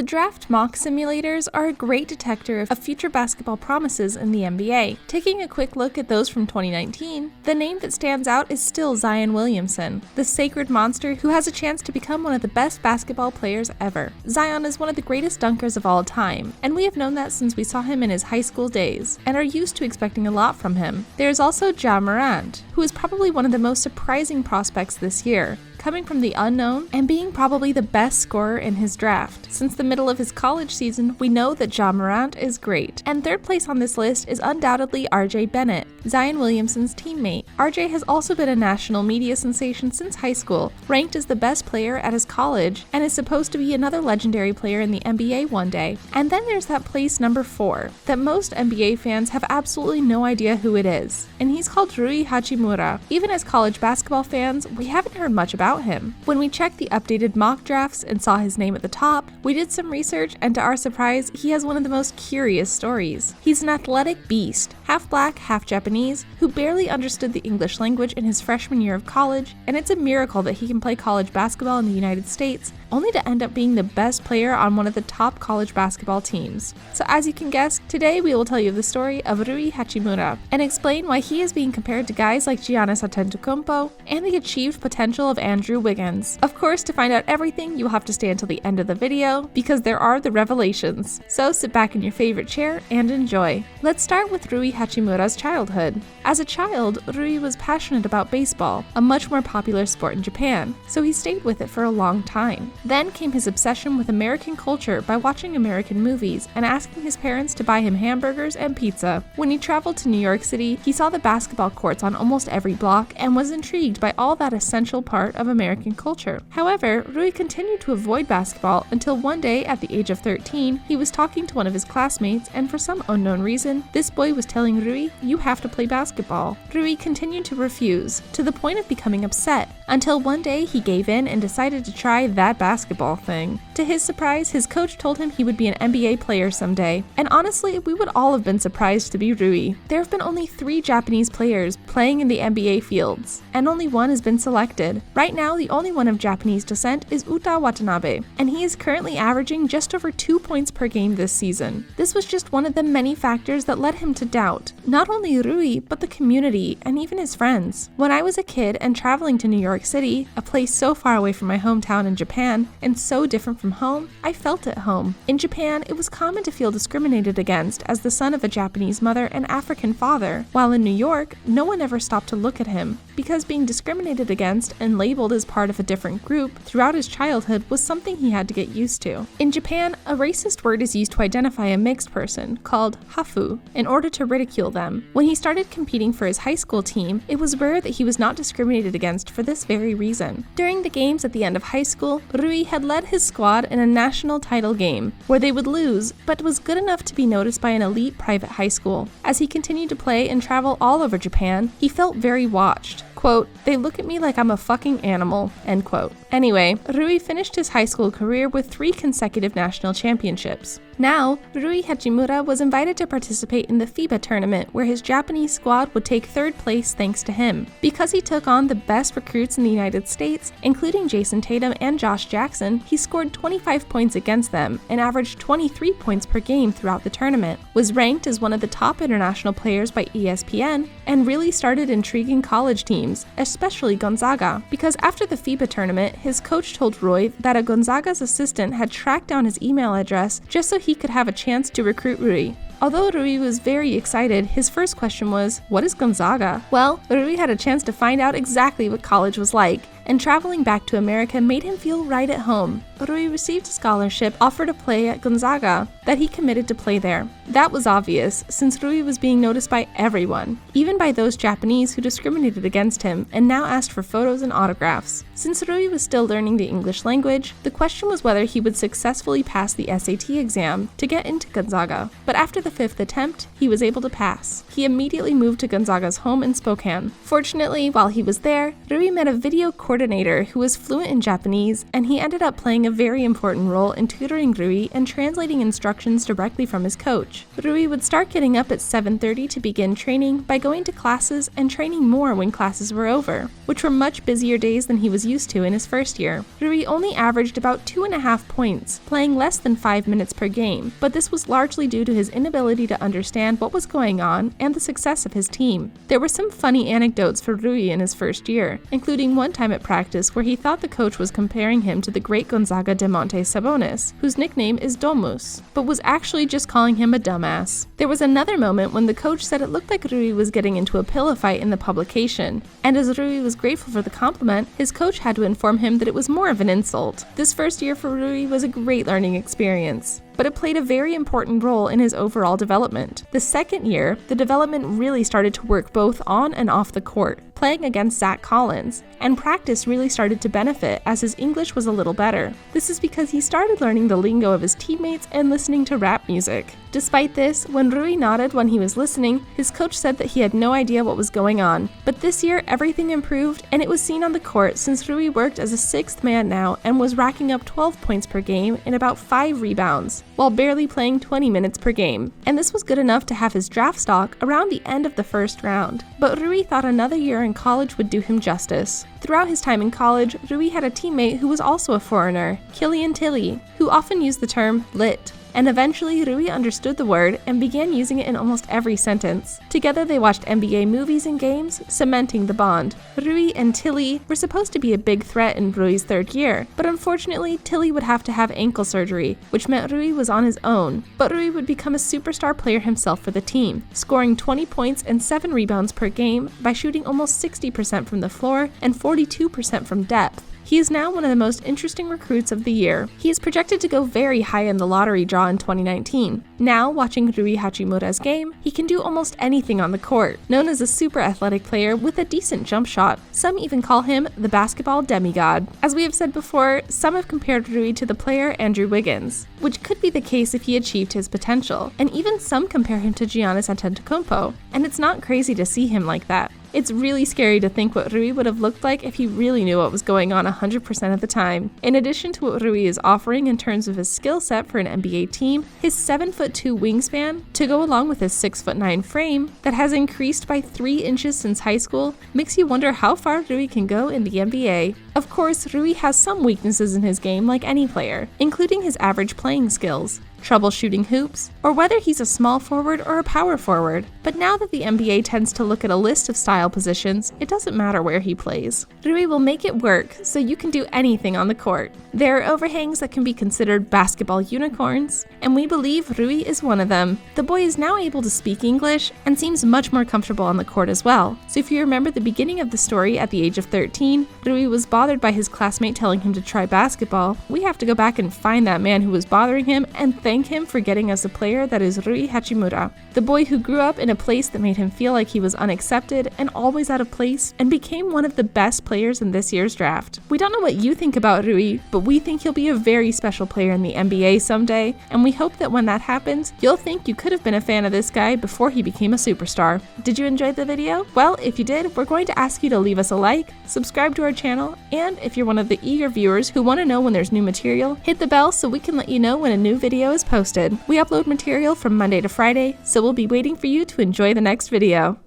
The draft mock simulators are a great detector of future basketball promises in the NBA. Taking a quick look at those from 2019, the name that stands out is still Zion Williamson, the sacred monster who has a chance to become one of the best basketball players ever. Zion is one of the greatest dunkers of all time, and we have known that since we saw him in his high school days, and are used to expecting a lot from him. There is also Ja Morant, who is probably one of the most surprising prospects this year, coming from the unknown and being probably the best scorer in his draft. Since the middle of his college season, we know that Ja Morant is great. And third place on this list is undoubtedly RJ Bennett, Zion Williamson's teammate. RJ has also been a national media sensation since high school, ranked as the best player at his college, and is supposed to be another legendary player in the NBA one day. And then there's that place number 4, that most NBA fans have absolutely no idea who it is, and he's called Rui Hachimura. Even as college basketball fans, we haven't heard much about him. When we checked the updated mock drafts and saw his name at the top, we did some research, and to our surprise, he has one of the most curious stories. He's an athletic beast, half black, half Japanese, who barely understood the English language in his freshman year of college, and it's a miracle that he can play college basketball in the United States, only to end up being the best player on one of the top college basketball teams. So as you can guess, today we will tell you the story of Rui Hachimura, and explain why he is being compared to guys like Giannis Antetokounmpo, and the achieved potential of Andrew Wiggins. Of course, to find out everything, you will have to stay until the end of the video, because there are the revelations. So sit back in your favorite chair and enjoy. Let's start with Rui Hachimura's childhood. As a child, Rui was passionate about baseball, a much more popular sport in Japan, so he stayed with it for a long time. Then came his obsession with American culture by watching American movies and asking his parents to buy him hamburgers and pizza. When he traveled to New York City, he saw the basketball courts on almost every block and was intrigued by all that essential part of American culture. However, Rui continued to avoid basketball until one day at the age of 13, he was talking to one of his classmates, and for some unknown reason, this boy was telling Rui, "You have to play basketball." Rui continued to refuse, to the point of becoming upset, until one day he gave in and decided to try that basketball thing. To his surprise, his coach told him he would be an NBA player someday, and honestly, we would all have been surprised to be Rui. There have been only 3 Japanese players playing in the NBA fields, and only one has been selected. Right now, the only one of Japanese descent is Uta Watanabe, and he is currently averaging just over 2 points per game this season. This was just one of the many factors that led him to doubt not only Rui, but the community and even his friends. When I was a kid and traveling to New York City, a place so far away from my hometown in Japan and so different from home, I felt at home. In Japan, it was common to feel discriminated against as the son of a Japanese mother and African father, while in New York, no one ever stopped to look at him, because being discriminated against and labeled as part of a different group throughout his childhood was something he had to get used to. In Japan, a racist word is used to identify a mixed person, called hafu, in order to ridicule them. When he started competing for his high school team, it was rare that he was not discriminated against for this very reason. During the games at the end of high school, Rui had led his squad in a national title game, where they would lose, but was good enough to be noticed by an elite private high school. As he continued to play and travel all over Japan, he felt very watched. Quote, "They look at me like I'm a fucking animal," end quote. Anyway, Rui finished his high school career with 3 consecutive national championships. Now, Rui Hachimura was invited to participate in the FIBA tournament, where his Japanese squad would take 3rd place thanks to him. Because he took on the best recruits in the United States, including Jason Tatum and Josh Jackson, he scored 25 points against them and averaged 23 points per game throughout the tournament, was ranked as one of the top international players by ESPN, and really started intriguing college teams, especially Gonzaga, because after the FIBA tournament, his coach told Rui that a Gonzaga's assistant had tracked down his email address just so he could have a chance to recruit Rui. Although Rui was very excited, his first question was, "What is Gonzaga?" Well, Rui had a chance to find out exactly what college was like, and traveling back to America made him feel right at home. Rui received a scholarship offer to play at Gonzaga that he committed to play there. That was obvious, since Rui was being noticed by everyone, even by those Japanese who discriminated against him and now asked for photos and autographs. Since Rui was still learning the English language, the question was whether he would successfully pass the SAT exam to get into Gonzaga. But after the 5th attempt, he was able to pass. He immediately moved to Gonzaga's home in Spokane. Fortunately, while he was there, Rui met a video coordinator who was fluent in Japanese, and he ended up playing a very important role in tutoring Rui and translating instructions directly from his coach. Rui would start getting up at 7:30 to begin training by going to classes and training more when classes were over, which were much busier days than he was used to in his first year. Rui only averaged about 2.5 points, playing less than 5 minutes per game, but this was largely due to his inability to understand what was going on and the success of his team. There were some funny anecdotes for Rui in his first year, including one time at practice where he thought the coach was comparing him to the great Gonzaga de Monte Sabonis, whose nickname is Domus, but was actually just calling him a dumbass. There was another moment when the coach said it looked like Rui was getting into a pillow fight in the publication, and as Rui was grateful for the compliment, his coach had to inform him that it was more of an insult. This first year for Rui was a great learning experience, but it played a very important role in his overall development. The second year, the development really started to work both on and off the court, playing against Zach Collins, and practice really started to benefit as his English was a little better. This is because he started learning the lingo of his teammates and listening to rap music. Despite this, when Rui nodded when he was listening, his coach said that he had no idea what was going on. But this year, everything improved, and it was seen on the court since Rui worked as a sixth man now and was racking up 12 points per game and about 5 rebounds, while barely playing 20 minutes per game. And this was good enough to have his draft stock around the end of the first round. But Rui thought another year in college would do him justice. Throughout his time in college, Rui had a teammate who was also a foreigner, Killian Tilly, who often used the term lit. And eventually Rui understood the word and began using it in almost every sentence. Together they watched NBA movies and games, cementing the bond. Rui and Tilly were supposed to be a big threat in Rui's third year, but unfortunately Tilly would have to have ankle surgery, which meant Rui was on his own. But Rui would become a superstar player himself for the team, scoring 20 points and 7 rebounds per game by shooting almost 60% from the floor and 42% from depth. He is now one of the most interesting recruits of the year. He is projected to go very high in the lottery draw in 2019. Now, watching Rui Hachimura's game, he can do almost anything on the court. Known as a super athletic player with a decent jump shot, some even call him the basketball demigod. As we have said before, some have compared Rui to the player Andrew Wiggins, which could be the case if he achieved his potential, and even some compare him to Giannis Antetokounmpo, and it's not crazy to see him like that. It's really scary to think what Rui would have looked like if he really knew what was going on 100% of the time. In addition to what Rui is offering in terms of his skill set for an NBA team, his 7'2" wingspan, to go along with his 6'9" frame that has increased by 3 inches since high school, makes you wonder how far Rui can go in the NBA. Of course, Rui has some weaknesses in his game like any player, including his average playing skills, trouble shooting hoops, or whether he's a small forward or a power forward. But now that the NBA tends to look at a list of style positions, it doesn't matter where he plays. Rui will make it work so you can do anything on the court. There are overhangs that can be considered basketball unicorns, and we believe Rui is one of them. The boy is now able to speak English and seems much more comfortable on the court as well. So if you remember the beginning of the story at the age of 13, Rui was bothered by his classmate telling him to try basketball, we have to go back and find that man who was bothering him and thank him for getting us a player that is Rui Hachimura, the boy who grew up in a place that made him feel like he was unaccepted and always out of place, and became one of the best players in this year's draft. We don't know what you think about Rui, but we think he'll be a very special player in the NBA someday, and we hope that when that happens, you'll think you could have been a fan of this guy before he became a superstar. Did you enjoy the video? Well, if you did, we're going to ask you to leave us a like, subscribe to our channel, and if you're one of the eager viewers who want to know when there's new material, hit the bell so we can let you know when a new video is posted. We upload material from Monday to Friday, so we'll be waiting for you to enjoy the next video.